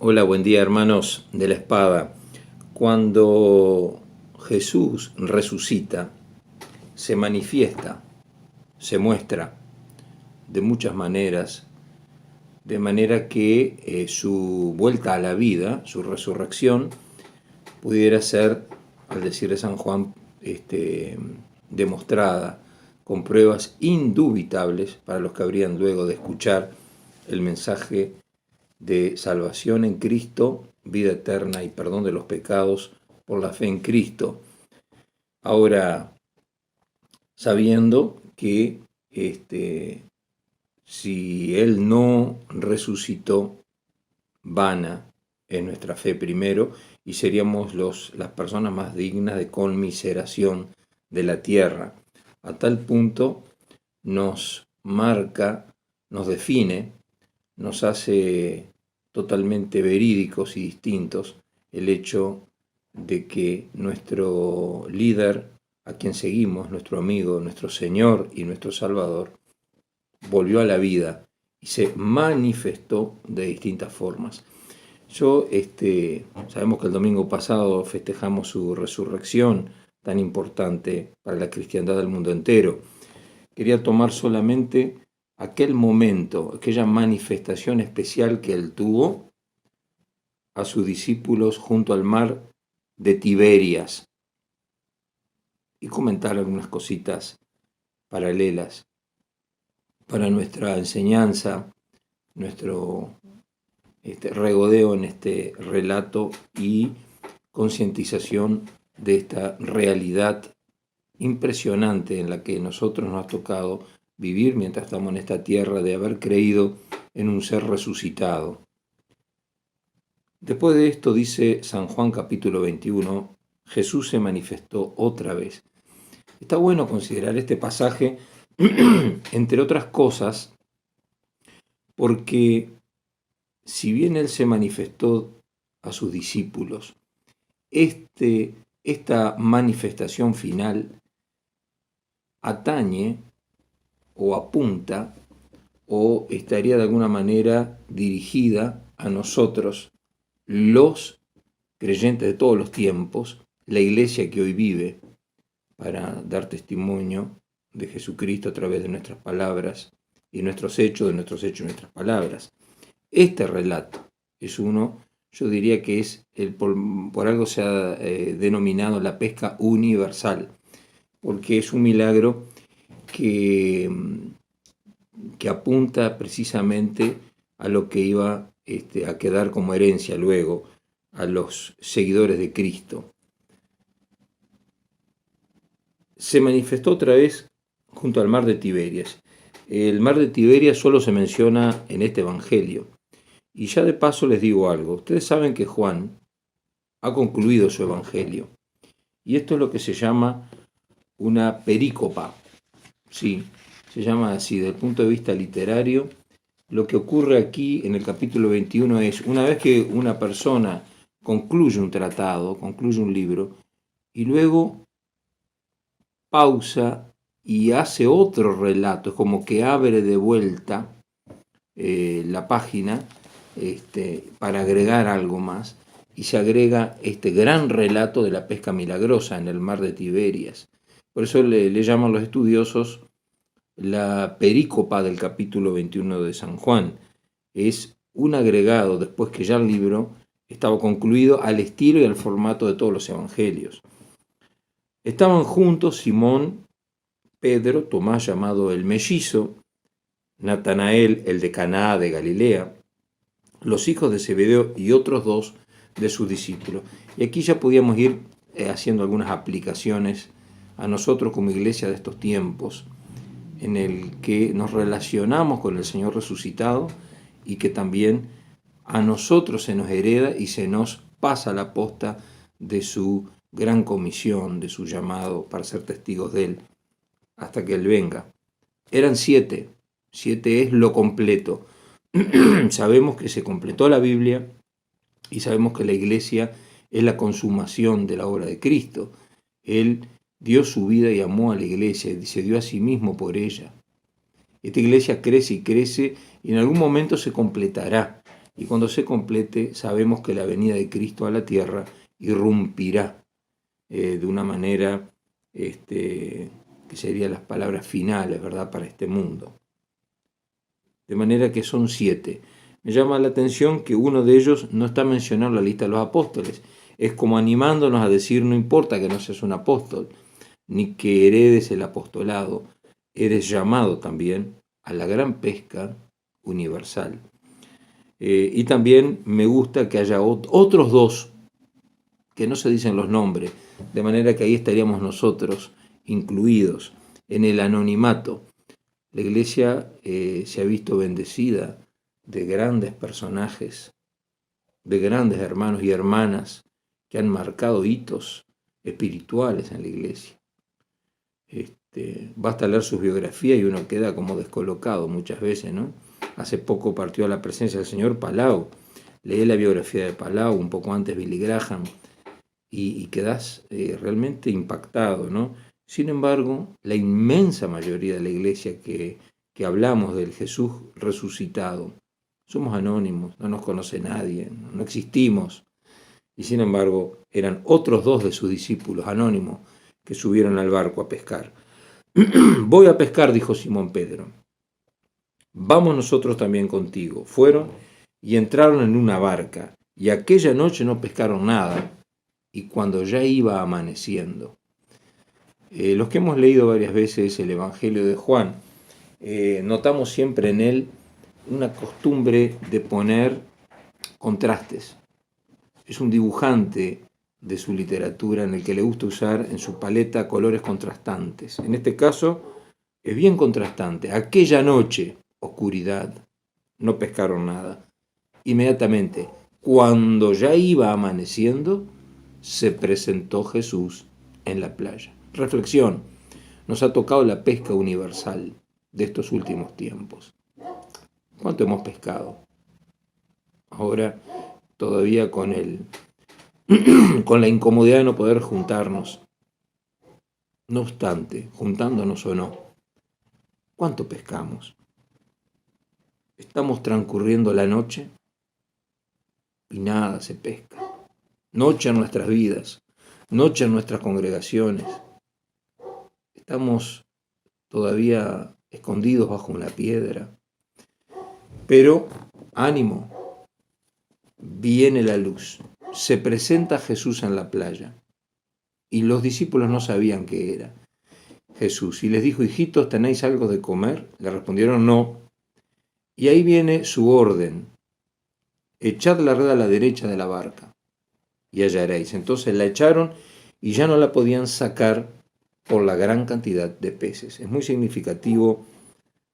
Hola, buen día hermanos de la espada. Cuando Jesús resucita, se manifiesta, se muestra de muchas maneras, de manera que su vuelta a la vida, su resurrección, pudiera ser, al decir de San Juan, demostrada con pruebas indubitables para los que habrían luego de escuchar el mensaje de salvación en Cristo, vida eterna y perdón de los pecados por la fe en Cristo. Ahora, sabiendo que si Él no resucitó, vana es nuestra fe primero y seríamos las personas más dignas de conmiseración de la tierra. A tal punto nos marca, nos define, nos hace totalmente verídicos y distintos el hecho de que nuestro líder, a quien seguimos, nuestro amigo, nuestro Señor y nuestro Salvador, volvió a la vida y se manifestó de distintas formas. Sabemos que el domingo pasado festejamos su resurrección, tan importante para la cristiandad del mundo entero. Quería tomar solamente aquel momento, aquella manifestación especial que él tuvo a sus discípulos junto al mar de Tiberias y comentar algunas cositas paralelas para nuestra enseñanza, nuestro regodeo en este relato y concientización de esta realidad impresionante en la que nosotros nos ha tocado vivir mientras estamos en esta tierra, de haber creído en un ser resucitado. Después de esto, dice San Juan capítulo 21, Jesús se manifestó otra vez. Está bueno considerar este pasaje, entre otras cosas, porque si bien Él se manifestó a sus discípulos, esta manifestación final atañe o apunta o estaría de alguna manera dirigida a nosotros, los creyentes de todos los tiempos, la iglesia que hoy vive, para dar testimonio de Jesucristo a través de nuestras palabras y nuestros hechos, de nuestros hechos y nuestras palabras. Este relato es uno, yo diría que es, por algo se ha denominado la pesca universal, porque es un milagro que apunta precisamente a lo que iba a quedar como herencia luego a los seguidores de Cristo. Se manifestó otra vez junto al mar de Tiberias. El mar de Tiberias solo se menciona en este evangelio. Y ya de paso les digo algo. Ustedes saben que Juan ha concluido su evangelio. Y esto es lo que se llama una perícopa. Sí, se llama así. Desde el punto de vista literario, lo que ocurre aquí en el capítulo 21 es, una vez que una persona concluye un tratado, concluye un libro, y luego pausa y hace otro relato, es como que abre de vuelta la página para agregar algo más, y se agrega este gran relato de la pesca milagrosa en el mar de Tiberias. Por eso le llaman los estudiosos la perícopa del capítulo 21 de San Juan. Es un agregado después que ya el libro estaba concluido al estilo y al formato de todos los evangelios. Estaban juntos Simón, Pedro, Tomás llamado el mellizo, Natanael, el de Caná de Galilea, los hijos de Zebedeo y otros dos de sus discípulos. Y aquí ya podíamos ir haciendo algunas aplicaciones a nosotros como iglesia de estos tiempos, en el que nos relacionamos con el Señor resucitado y que también a nosotros se nos hereda y se nos pasa la posta de su gran comisión, de su llamado para ser testigos de Él hasta que Él venga. Eran 7 es lo completo. Sabemos que se completó la Biblia y sabemos que la iglesia es la consumación de la obra de Cristo. Él dio su vida y amó a la iglesia y se dio a sí mismo por ella. Esta iglesia crece y crece y en algún momento se completará. Y cuando se complete, sabemos que la venida de Cristo a la tierra irrumpirá de una manera que serían las palabras finales, ¿verdad?, para este mundo. De manera que son 7. Me llama la atención que uno de ellos no está mencionado en la lista de los apóstoles. Es como animándonos a decir, no importa que no seas un apóstol, ni que heredes el apostolado, eres llamado también a la gran pesca universal. Y también me gusta que haya otros 2 que no se dicen los nombres, de manera que ahí estaríamos nosotros incluidos en el anonimato. La iglesia se ha visto bendecida de grandes personajes, de grandes hermanos y hermanas que han marcado hitos espirituales en la iglesia. Basta leer sus biografías y uno queda como descolocado muchas veces, ¿no? Hace poco partió a la presencia del señor Palau. Leí la biografía de Palau, un poco antes Billy Graham, y quedás realmente impactado, ¿no? Sin embargo, la inmensa mayoría de la iglesia que hablamos del Jesús resucitado, somos anónimos, no nos conoce nadie, no existimos. Y sin embargo, eran otros 2 de sus discípulos anónimos que subieron al barco a pescar. Voy a pescar, dijo Simón Pedro. Vamos nosotros también contigo. Fueron y entraron en una barca, y aquella noche no pescaron nada, y cuando ya iba amaneciendo. Los que hemos leído varias veces el Evangelio de Juan, notamos siempre en él una costumbre de poner contrastes. Es un dibujante de su literatura en el que le gusta usar en su paleta colores contrastantes. En este caso es bien contrastante. Aquella noche, oscuridad, no pescaron nada. Inmediatamente, cuando ya iba amaneciendo, se presentó Jesús en la playa. Reflexión, nos ha tocado la pesca universal de estos últimos tiempos. ¿Cuánto hemos pescado? Ahora todavía con la incomodidad de no poder juntarnos. No obstante, juntándonos o no, ¿cuánto pescamos? Estamos transcurriendo la noche y nada se pesca. Noche en nuestras vidas, noche en nuestras congregaciones. Estamos todavía escondidos bajo una piedra. Pero, ánimo, viene la luz. Se presenta Jesús en la playa. Y los discípulos no sabían qué era Jesús. Y les dijo, hijitos, ¿tenéis algo de comer? Le respondieron, no. Y ahí viene su orden. Echad la red a la derecha de la barca y hallaréis. Entonces la echaron y ya no la podían sacar por la gran cantidad de peces. Es muy significativo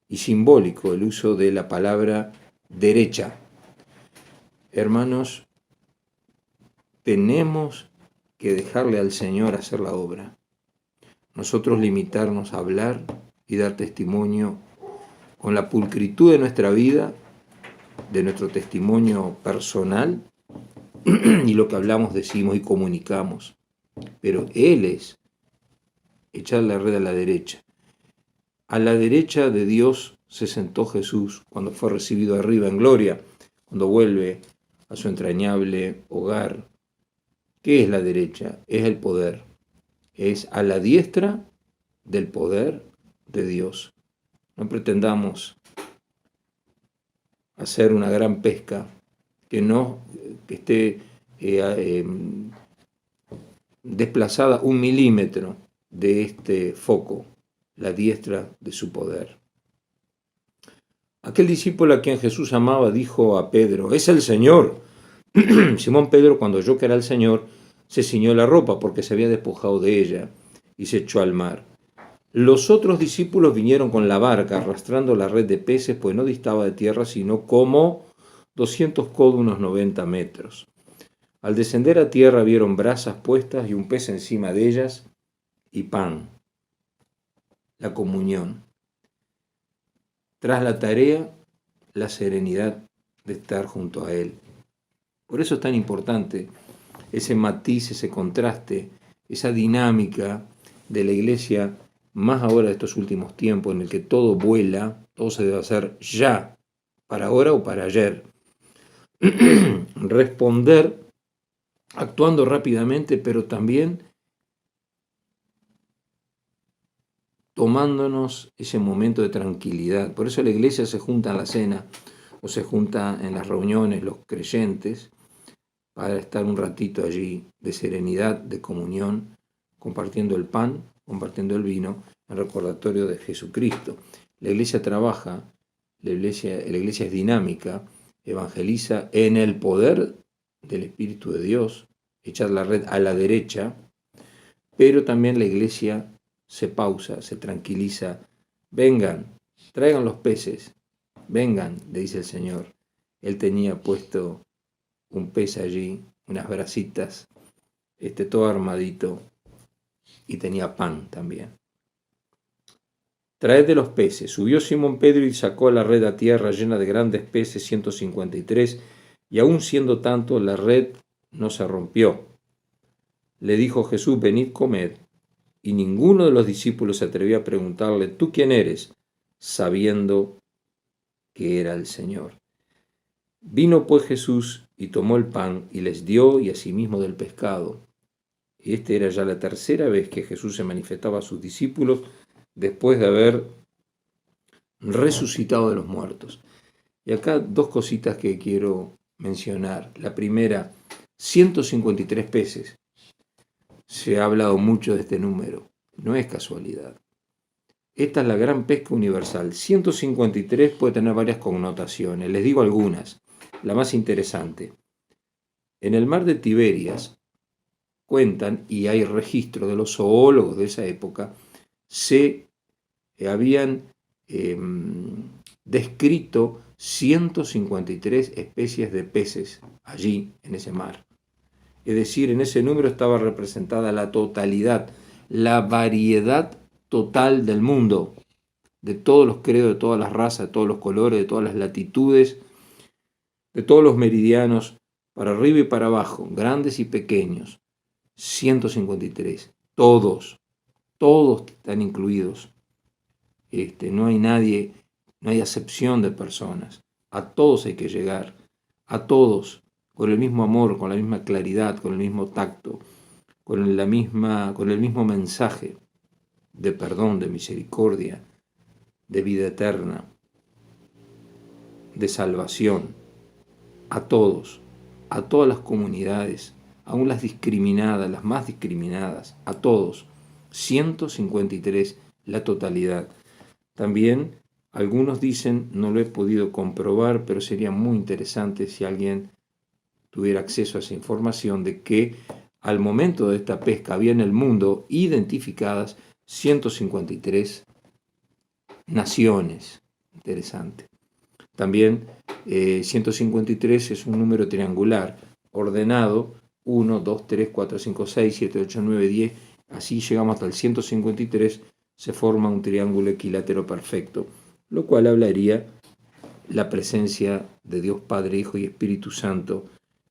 y simbólico el uso de la palabra derecha. Hermanos, tenemos que dejarle al Señor hacer la obra. Nosotros limitarnos a hablar y dar testimonio con la pulcritud de nuestra vida, de nuestro testimonio personal, y lo que hablamos, decimos y comunicamos. Pero Él es echar la red a la derecha. A la derecha de Dios se sentó Jesús cuando fue recibido arriba en gloria, cuando vuelve a su entrañable hogar. ¿Qué es la derecha? Es el poder. Es a la diestra del poder de Dios. No pretendamos hacer una gran pesca que esté desplazada 1 milímetro de este foco, la diestra de su poder. Aquel discípulo a quien Jesús amaba dijo a Pedro, es el Señor. Simón Pedro, cuando oyó que era el Señor, se ciñó la ropa porque se había despojado de ella y se echó al mar. Los otros discípulos vinieron con la barca arrastrando la red de peces, pues no distaba de tierra sino como 200 codos, unos 90 metros. Al descender a tierra vieron brasas puestas y un pez encima de ellas y pan. La comunión. Tras la tarea, la serenidad de estar junto a Él. Por eso es tan importante ese matiz, ese contraste, esa dinámica de la iglesia más ahora de estos últimos tiempos en el que todo vuela, todo se debe hacer ya, para ahora o para ayer. Responder actuando rápidamente, pero también tomándonos ese momento de tranquilidad. Por eso la iglesia se junta en la cena o se junta en las reuniones los creyentes para estar un ratito allí de serenidad, de comunión, compartiendo el pan, compartiendo el vino, en recordatorio de Jesucristo. La iglesia trabaja, la iglesia es dinámica, evangeliza en el poder del Espíritu de Dios, echar la red a la derecha, pero también la iglesia se pausa, se tranquiliza. Vengan, traigan los peces, vengan, le dice el Señor. Él tenía puesto un pez allí, unas brasitas, todo armadito, y tenía pan también. Traed de los peces. Subió Simón Pedro y sacó la red a tierra llena de grandes peces, 153, y aun siendo tanto, la red no se rompió. Le dijo Jesús, venid, comed. Y ninguno de los discípulos se atrevió a preguntarle, ¿tú quién eres? Sabiendo que era el Señor. Vino pues Jesús y tomó el pan y les dio, y asimismo del pescado. Esta era ya la tercera vez que Jesús se manifestaba a sus discípulos después de haber resucitado de los muertos. Y acá dos cositas que quiero mencionar. La primera, 153 peces. Se ha hablado mucho de este número. No es casualidad. Esta es la gran pesca universal. 153 puede tener varias connotaciones. Les digo algunas. La más interesante. En el mar de Tiberias, cuentan, y hay registro de los zoólogos de esa época, se habían descrito 153 especies de peces allí en ese mar. Es decir, en ese número estaba representada la totalidad, la variedad total del mundo, de todos los credos, de todas las razas, de todos los colores, de todas las latitudes, de todos los meridianos, para arriba y para abajo, grandes y pequeños. 153, todos están incluidos. No hay nadie, no hay acepción de personas. A todos hay que llegar, a todos, con el mismo amor, con la misma claridad, con el mismo tacto, con el mismo mensaje de perdón, de misericordia, de vida eterna, de salvación. A todas las comunidades, aún las discriminadas, las más discriminadas, a todos. 153, la totalidad. También algunos dicen, no lo he podido comprobar, pero sería muy interesante si alguien tuviera acceso a esa información, de que al momento de esta pesca había en el mundo identificadas 153 naciones. Interesante. También 153 es un número triangular, ordenado 1, 2, 3, 4, 5, 6, 7, 8, 9, 10, así llegamos hasta el 153, se forma un triángulo equilátero perfecto, lo cual hablaría la presencia de Dios Padre, Hijo y Espíritu Santo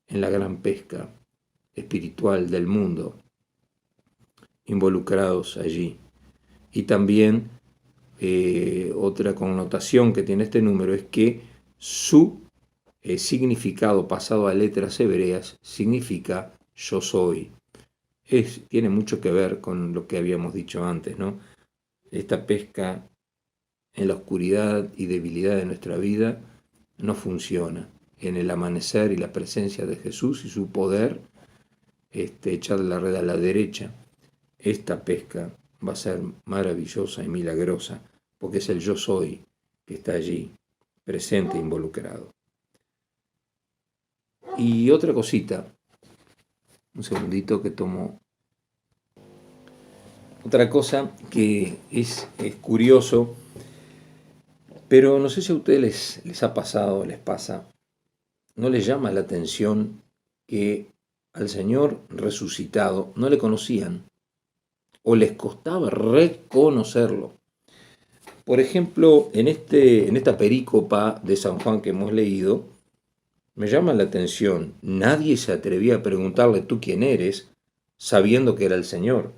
en la gran pesca espiritual del mundo, involucrados allí. Y también otra connotación que tiene este número es que su significado pasado a letras hebreas significa yo soy. Tiene mucho que ver con lo que habíamos dicho antes, ¿no? Esta pesca en la oscuridad y debilidad de nuestra vida no funciona. En el amanecer y la presencia de Jesús y su poder, echarle la red a la derecha, esta pesca va a ser maravillosa y milagrosa, porque es el yo soy que está allí, presente e involucrado. Y otra cosita, un segundito que tomo. Otra cosa que es curioso, pero no sé si a ustedes les ha pasado, les pasa, no les llama la atención que al Señor resucitado no le conocían o les costaba reconocerlo. Por ejemplo, en esta perícopa de San Juan que hemos leído, me llama la atención, nadie se atrevía a preguntarle, ¿tú quién eres?, sabiendo que era el Señor.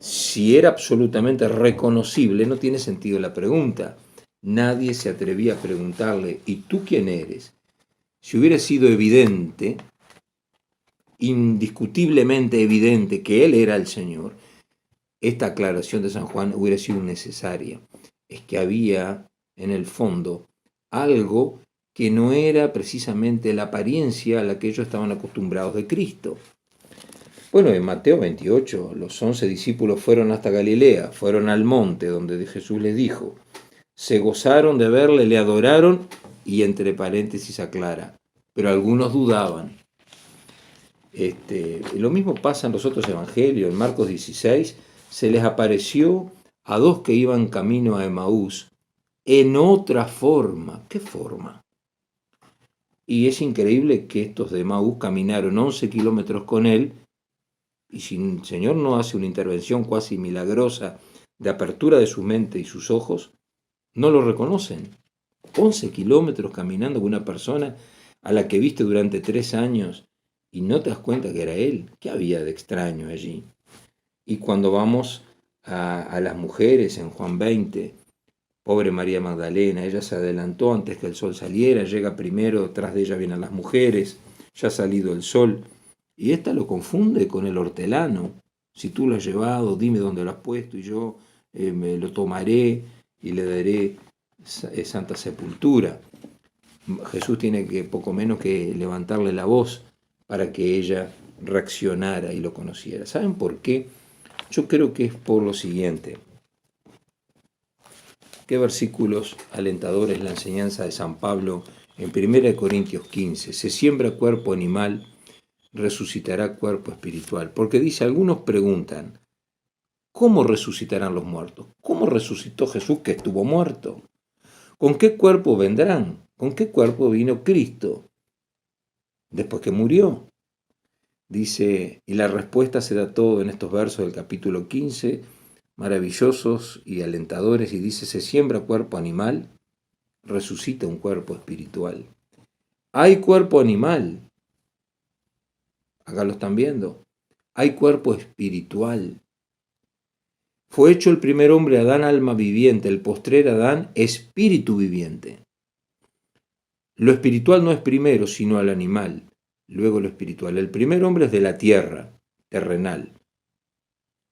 Si era absolutamente reconocible, no tiene sentido la pregunta. Nadie se atrevía a preguntarle, ¿y tú quién eres? Si hubiera sido evidente, indiscutiblemente evidente, que él era el Señor, esta aclaración de San Juan hubiera sido necesaria. Es que había en el fondo algo que no era precisamente la apariencia a la que ellos estaban acostumbrados de Cristo. Bueno, en Mateo 28, los 11 discípulos fueron hasta Galilea, fueron al monte donde Jesús les dijo, se gozaron de verle, le adoraron y entre paréntesis aclara, pero algunos dudaban. Lo mismo pasa en los otros evangelios. En Marcos 16 se les apareció a dos que iban camino a Emaús en otra forma. ¿Qué forma? Y es increíble que estos de Emaús caminaron 11 kilómetros con él y si el Señor no hace una intervención cuasi milagrosa de apertura de su mente y sus ojos, no lo reconocen. 11 kilómetros caminando con una persona a la que viste durante 3 años y no te das cuenta que era él. ¿Qué había de extraño allí? Y cuando vamos a las mujeres en Juan 20, pobre María Magdalena, ella se adelantó antes que el sol saliera, llega primero, tras de ella vienen las mujeres, ya ha salido el sol, y esta lo confunde con el hortelano. Si tú lo has llevado, dime dónde lo has puesto y yo me lo tomaré y le daré santa sepultura. Jesús tiene que poco menos que levantarle la voz para que ella reaccionara y lo conociera. ¿Saben por qué? Yo creo que es por lo siguiente. Qué versículos alentadores la enseñanza de San Pablo en 1 Corintios 15. Se siembra cuerpo animal, resucitará cuerpo espiritual. Porque dice, algunos preguntan, ¿cómo resucitarán los muertos? ¿Cómo resucitó Jesús que estuvo muerto? ¿Con qué cuerpo vendrán? ¿Con qué cuerpo vino Cristo después que murió? Dice, y la respuesta se da todo en estos versos del capítulo 15, maravillosos y alentadores, y dice, se siembra cuerpo animal, resucita un cuerpo espiritual. Hay cuerpo animal, acá lo están viendo, hay cuerpo espiritual. Fue hecho el primer hombre Adán alma viviente, el postrer Adán espíritu viviente. Lo espiritual no es primero, sino al animal, luego lo espiritual. El primer hombre es de la tierra, terrenal.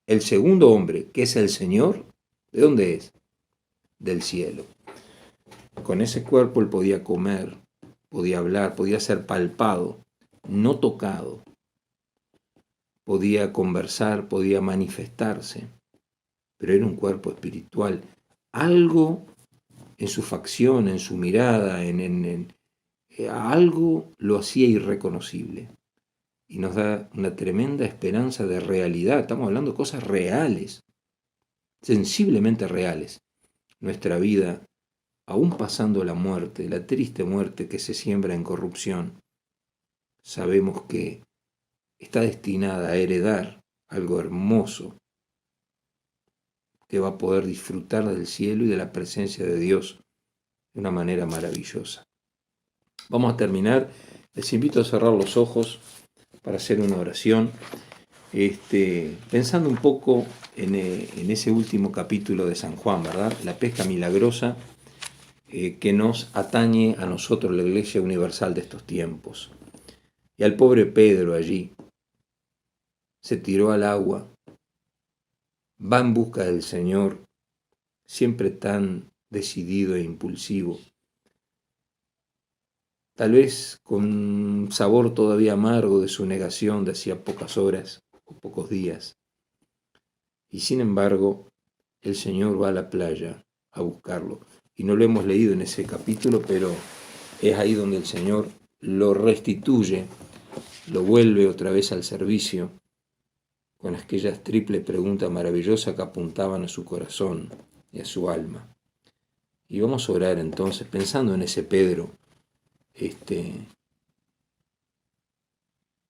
El segundo hombre, que es el Señor, ¿de dónde es? Del cielo. Con ese cuerpo él podía comer, podía hablar, podía ser palpado, no tocado. Podía conversar, podía manifestarse, pero era un cuerpo espiritual. Algo en su facción, en su mirada, algo lo hacía irreconocible. Y nos da una tremenda esperanza de realidad. Estamos hablando de cosas reales, sensiblemente reales. Nuestra vida, aún pasando la muerte, la triste muerte que se siembra en corrupción, sabemos que está destinada a heredar algo hermoso, que va a poder disfrutar del cielo y de la presencia de Dios de una manera maravillosa. Vamos a terminar. Les invito a cerrar los ojos para hacer una oración, pensando un poco en ese último capítulo de San Juan, ¿verdad? La pesca milagrosa que nos atañe a nosotros, la Iglesia Universal de estos tiempos. Y al pobre Pedro allí, se tiró al agua, va en busca del Señor, siempre tan decidido e impulsivo, tal vez con sabor todavía amargo de su negación de hacía pocas horas o pocos días. Y sin embargo, el Señor va a la playa a buscarlo. Y no lo hemos leído en ese capítulo, pero es ahí donde el Señor lo restituye, lo vuelve otra vez al servicio, con aquellas triples preguntas maravillosas que apuntaban a su corazón y a su alma. Y vamos a orar entonces, pensando en ese Pedro,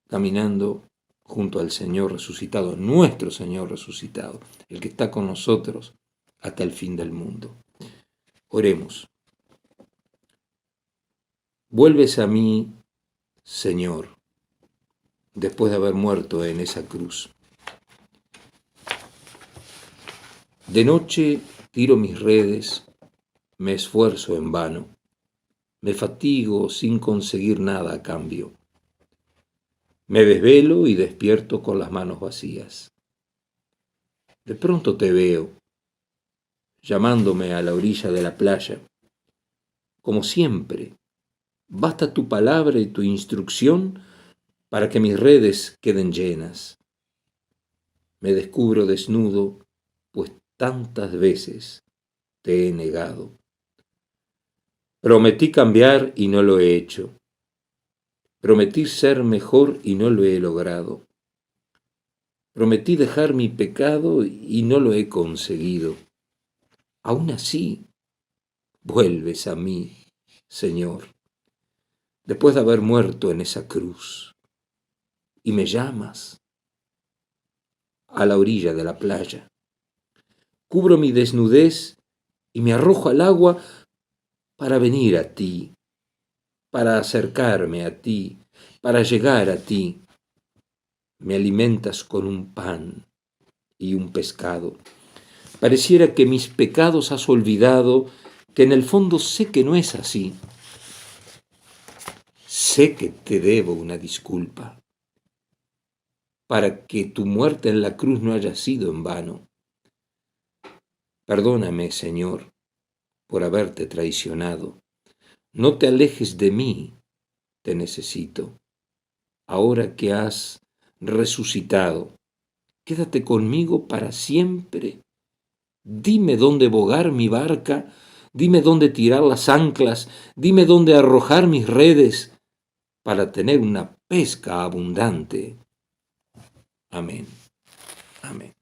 caminando junto al Señor resucitado, nuestro Señor resucitado, el que está con nosotros hasta el fin del mundo. Oremos. Vuelves a mí, Señor, después de haber muerto en esa cruz. De noche tiro mis redes, me esfuerzo en vano, me fatigo sin conseguir nada a cambio. Me desvelo y despierto con las manos vacías. De pronto te veo, llamándome a la orilla de la playa. Como siempre, basta tu palabra y tu instrucción para que mis redes queden llenas. Me descubro desnudo, pues tantas veces te he negado. Prometí cambiar y no lo he hecho. Prometí ser mejor y no lo he logrado. Prometí dejar mi pecado y no lo he conseguido. Aún así, vuelves a mí, Señor, después de haber muerto en esa cruz, y me llamas a la orilla de la playa. Cubro mi desnudez y me arrojo al agua para venir a ti, para acercarme a ti, para llegar a ti. Me alimentas con un pan y un pescado. Pareciera que mis pecados has olvidado, que en el fondo sé que no es así. Sé que te debo una disculpa, para que tu muerte en la cruz no haya sido en vano. Perdóname, Señor, por haberte traicionado. No te alejes de mí, te necesito. Ahora que has resucitado, quédate conmigo para siempre. Dime dónde bogar mi barca, dime dónde tirar las anclas, dime dónde arrojar mis redes para tener una pesca abundante. Amén. Amén.